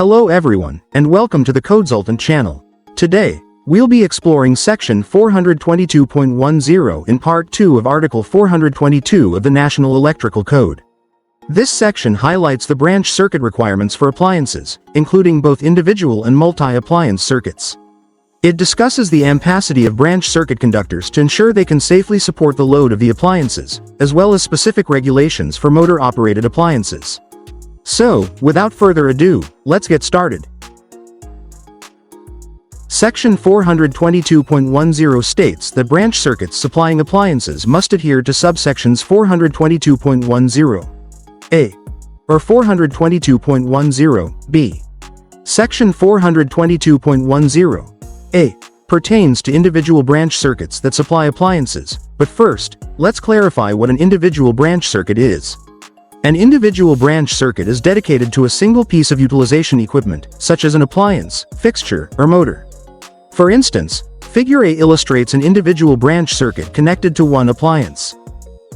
Hello everyone, and welcome to the Codesultant channel. Today, we'll be exploring section 422.10 in part 2 of article 422 of the National Electrical Code. This section highlights the branch circuit requirements for appliances, including both individual and multi-appliance circuits. It discusses the ampacity of branch circuit conductors to ensure they can safely support the load of the appliances, as well as specific regulations for motor-operated appliances. So, without further ado, let's get started. Section 422.10 states that branch circuits supplying appliances must adhere to subsections 422.10a or 422.10b. Section 422.10a pertains to individual branch circuits that supply appliances, but first, let's clarify what an individual branch circuit is. An individual branch circuit is dedicated to a single piece of utilization equipment, such as an appliance, fixture, or motor. For instance, Figure A illustrates an individual branch circuit connected to one appliance.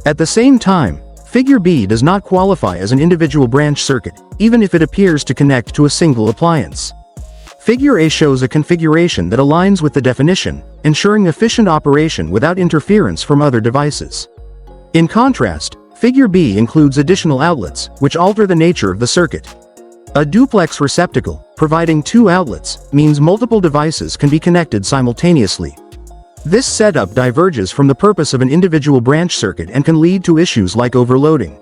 At the same time, Figure B does not qualify as an individual branch circuit, even if it appears to connect to a single appliance. Figure A shows a configuration that aligns with the definition, ensuring efficient operation without interference from other devices. In contrast, Figure B includes additional outlets, which alter the nature of the circuit. A duplex receptacle, providing two outlets, means multiple devices can be connected simultaneously. This setup diverges from the purpose of an individual branch circuit and can lead to issues like overloading.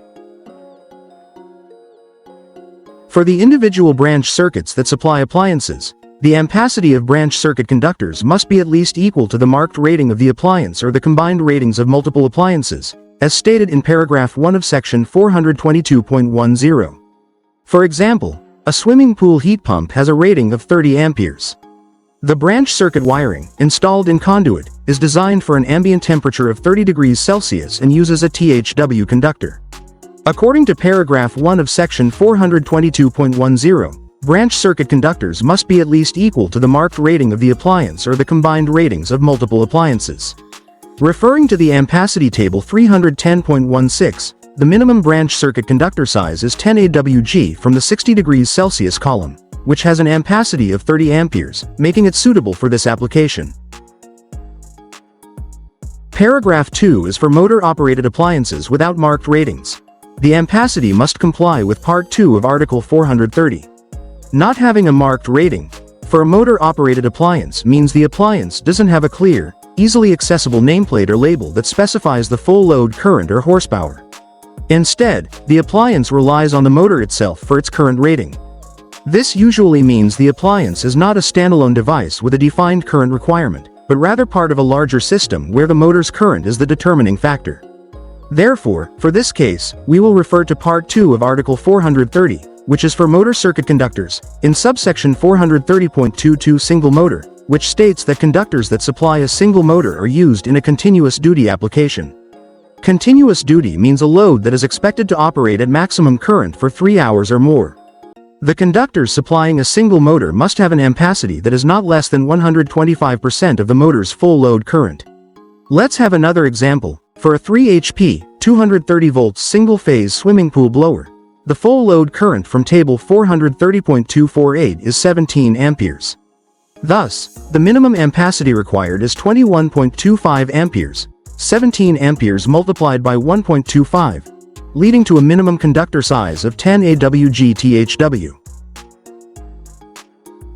For the individual branch circuits that supply appliances, the ampacity of branch circuit conductors must be at least equal to the marked rating of the appliance or the combined ratings of multiple appliances, as stated in paragraph 1 of section 422.10. For example, a swimming pool heat pump has a rating of 30 amperes. The branch circuit wiring, installed in conduit, is designed for an ambient temperature of 30 degrees Celsius and uses a THW conductor. According to paragraph 1 of section 422.10, branch circuit conductors must be at least equal to the marked rating of the appliance or the combined ratings of multiple appliances. Referring to the ampacity table 310.16, the minimum branch circuit conductor size is 10 AWG from the 60 degrees Celsius column, which has an ampacity of 30 amperes, making it suitable for this application. Paragraph 2 is for motor-operated appliances without marked ratings. The ampacity must comply with Part 2 of Article 430. Not having a marked rating for a motor-operated appliance means the appliance doesn't have a clear, easily accessible nameplate or label that specifies the full load current or horsepower. Instead, the appliance relies on the motor itself for its current rating. This usually means the appliance is not a standalone device with a defined current requirement, but rather part of a larger system where the motor's current is the determining factor. Therefore, for this case, we will refer to Part 2 of Article 430, which is for motor circuit conductors, in subsection 430.22 single motor, which states that conductors that supply a single motor are used in a continuous duty application. Continuous duty means a load that is expected to operate at maximum current for 3 hours or more. The conductors supplying a single motor must have an ampacity that is not less than 125% of the motor's full load current. Let's have another example. For a 3 HP, 230 volts single-phase swimming pool blower, the full load current from table 430.248 is 17 amperes. Thus, the minimum ampacity required is 21.25 amperes, 17 amperes multiplied by 1.25, leading to a minimum conductor size of 10 AWG THW.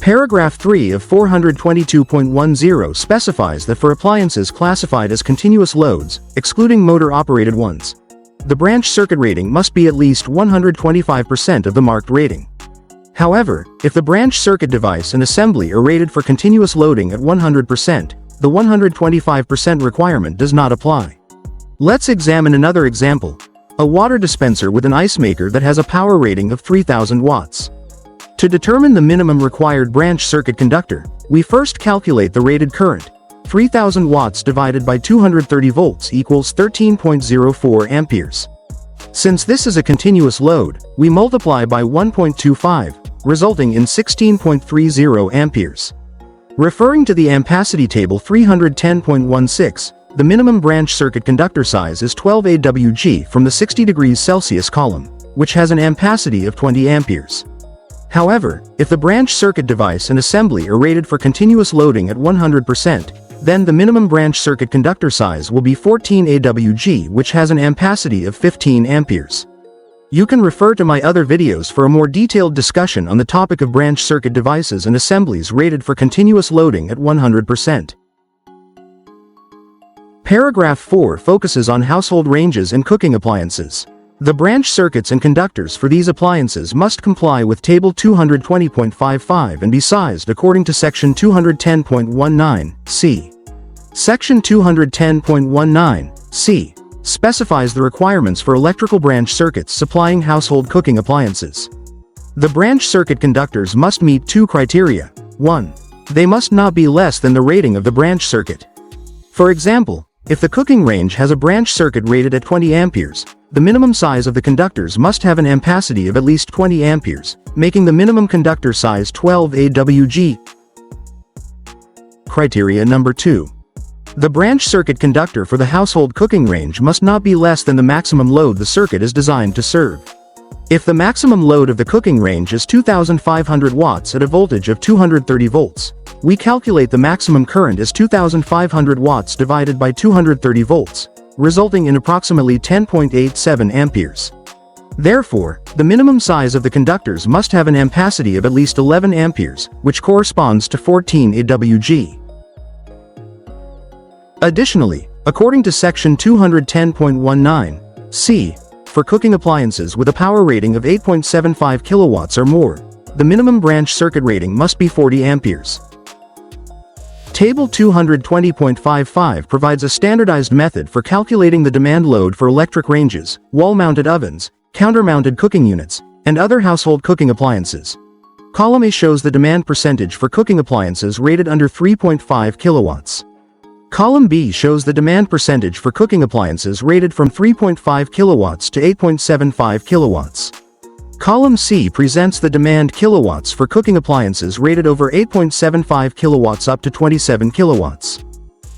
Paragraph 3 of 422.10 specifies that for appliances classified as continuous loads, excluding motor-operated ones, the branch circuit rating must be at least 125% of the marked rating. However, if the branch circuit device and assembly are rated for continuous loading at 100%, the 125% requirement does not apply. Let's examine another example. A water dispenser with an ice maker that has a power rating of 3000 watts. To determine the minimum required branch circuit conductor, we first calculate the rated current. 3000 watts divided by 230 volts equals 13.04 amperes. Since this is a continuous load, we multiply by 1.25, resulting in 16.30 amperes. Referring to the ampacity table 310.16, the minimum branch circuit conductor size is 12 AWG from the 60 degrees Celsius column, which has an ampacity of 20 amperes. However, if the branch circuit device and assembly are rated for continuous loading at 100%, then the minimum branch circuit conductor size will be 14 AWG, which has an ampacity of 15 amperes. You can refer to my other videos for a more detailed discussion on the topic of branch circuit devices and assemblies rated for continuous loading at 100%. Paragraph 4 focuses on household ranges and cooking appliances. The branch circuits and conductors for these appliances must comply with Table 220.55 and be sized according to Section 210.19 C. Section 210.19 C specifies the requirements for electrical branch circuits supplying household cooking appliances. The branch circuit conductors must meet two criteria. 1. They must not be less than the rating of the branch circuit. For example, if the cooking range has a branch circuit rated at 20 amperes, the minimum size of the conductors must have an ampacity of at least 20 amperes, making the minimum conductor size 12 AWG. Criteria number 2. The branch circuit conductor for the household cooking range must not be less than the maximum load the circuit is designed to serve. If the maximum load of the cooking range is 2,500 watts at a voltage of 230 volts, we calculate the maximum current as 2,500 watts divided by 230 volts, resulting in approximately 10.87 amperes. Therefore, the minimum size of the conductors must have an ampacity of at least 11 amperes, which corresponds to 14 AWG. Additionally, according to Section 210.19 C, for cooking appliances with a power rating of 8.75 kilowatts or more, the minimum branch circuit rating must be 40 amperes. Table 220.55 provides a standardized method for calculating the demand load for electric ranges, wall-mounted ovens, counter-mounted cooking units, and other household cooking appliances. Column A shows the demand percentage for cooking appliances rated under 3.5 kilowatts. Column B shows the demand percentage for cooking appliances rated from 3.5 kilowatts to 8.75 kilowatts. Column C presents the demand kilowatts for cooking appliances rated over 8.75 kilowatts up to 27 kilowatts.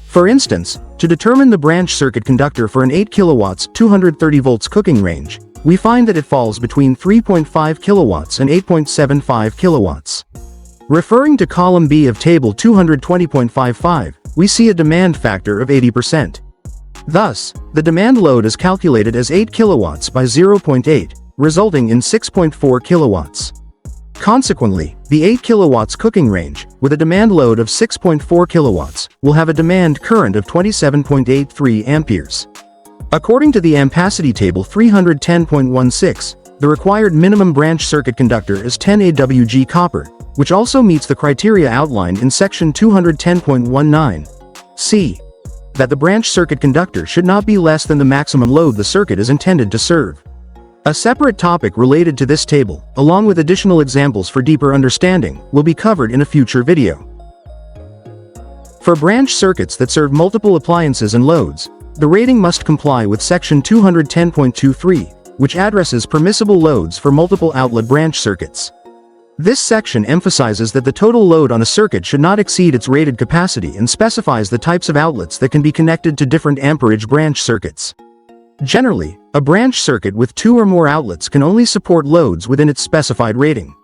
For instance, to determine the branch circuit conductor for an 8 kilowatts 230 volts cooking range, we find that it falls between 3.5 kilowatts and 8.75 kilowatts. Referring to column B of table 220.55, we see a demand factor of 80%. Thus, the demand load is calculated as 8 kilowatts by 0.8, resulting in 6.4 kilowatts. Consequently, the 8 kilowatts cooking range, with a demand load of 6.4 kilowatts, will have a demand current of 27.83 amperes. According to the ampacity table 310.16, the required minimum branch circuit conductor is 10 AWG copper, which also meets the criteria outlined in Section 210.19 C, that the branch circuit conductor should not be less than the maximum load the circuit is intended to serve. A separate topic related to this table, along with additional examples for deeper understanding, will be covered in a future video. For branch circuits that serve multiple appliances and loads, the rating must comply with Section 210.23, which addresses permissible loads for multiple outlet branch circuits. This section emphasizes that the total load on a circuit should not exceed its rated capacity and specifies the types of outlets that can be connected to different amperage branch circuits. Generally, a branch circuit with 2 or more outlets can only support loads within its specified rating.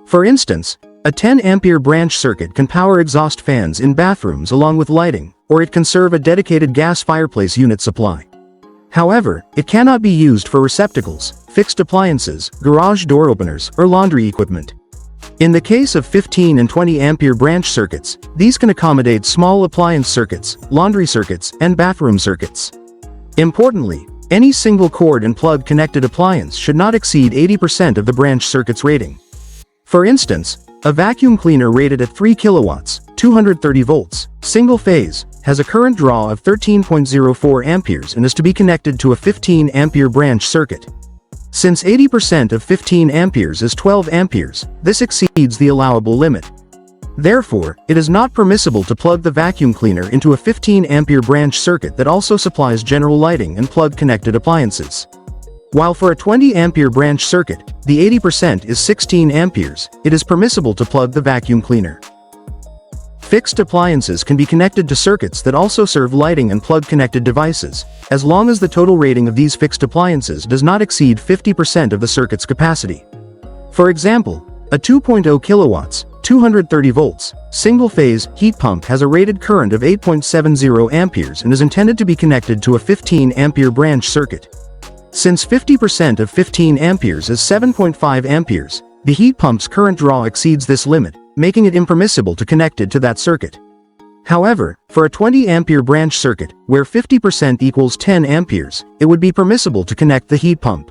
For instance, a 10-ampere branch circuit can power exhaust fans in bathrooms along with lighting, or it can serve a dedicated gas fireplace unit supply. However, it cannot be used for receptacles, fixed appliances, garage door openers, or laundry equipment. In the case of 15 and 20-ampere branch circuits, these can accommodate small appliance circuits, laundry circuits, and bathroom circuits. Importantly, any single cord and plug connected appliance should not exceed 80% of the branch circuit's rating. For instance, a vacuum cleaner rated at 3 kilowatts, 230 volts, single phase, has a current draw of 13.04 amperes and is to be connected to a 15-ampere branch circuit. Since 80% of 15 amperes is 12 amperes, this exceeds the allowable limit. Therefore, it is not permissible to plug the vacuum cleaner into a 15-ampere branch circuit that also supplies general lighting and plug-connected appliances. While for a 20-ampere branch circuit, the 80% is 16 amperes, it is permissible to plug the vacuum cleaner. Fixed appliances can be connected to circuits that also serve lighting and plug-connected devices, as long as the total rating of these fixed appliances does not exceed 50% of the circuit's capacity. For example, A 2.0 kilowatts, 230 volts, single-phase heat pump has a rated current of 8.70 amperes and is intended to be connected to a 15 ampere branch circuit. Since 50% of 15 amperes is 7.5 amperes, the heat pump's current draw exceeds this limit, making it impermissible to connect it to that circuit. However, for a 20 ampere branch circuit, where 50% equals 10 amperes, it would be permissible to connect the heat pump.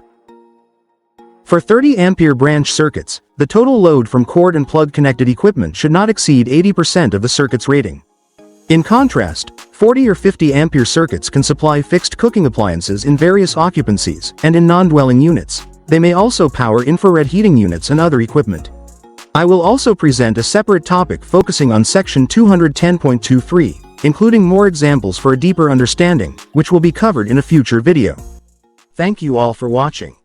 For 30 ampere branch circuits, the total load from cord and plug connected equipment should not exceed 80% of the circuit's rating. In contrast, 40 or 50 ampere circuits can supply fixed cooking appliances in various occupancies and in non-dwelling units. They may also power infrared heating units and other equipment. I will also present a separate topic focusing on section 210.23, including more examples for a deeper understanding, which will be covered in a future video. Thank you all for watching.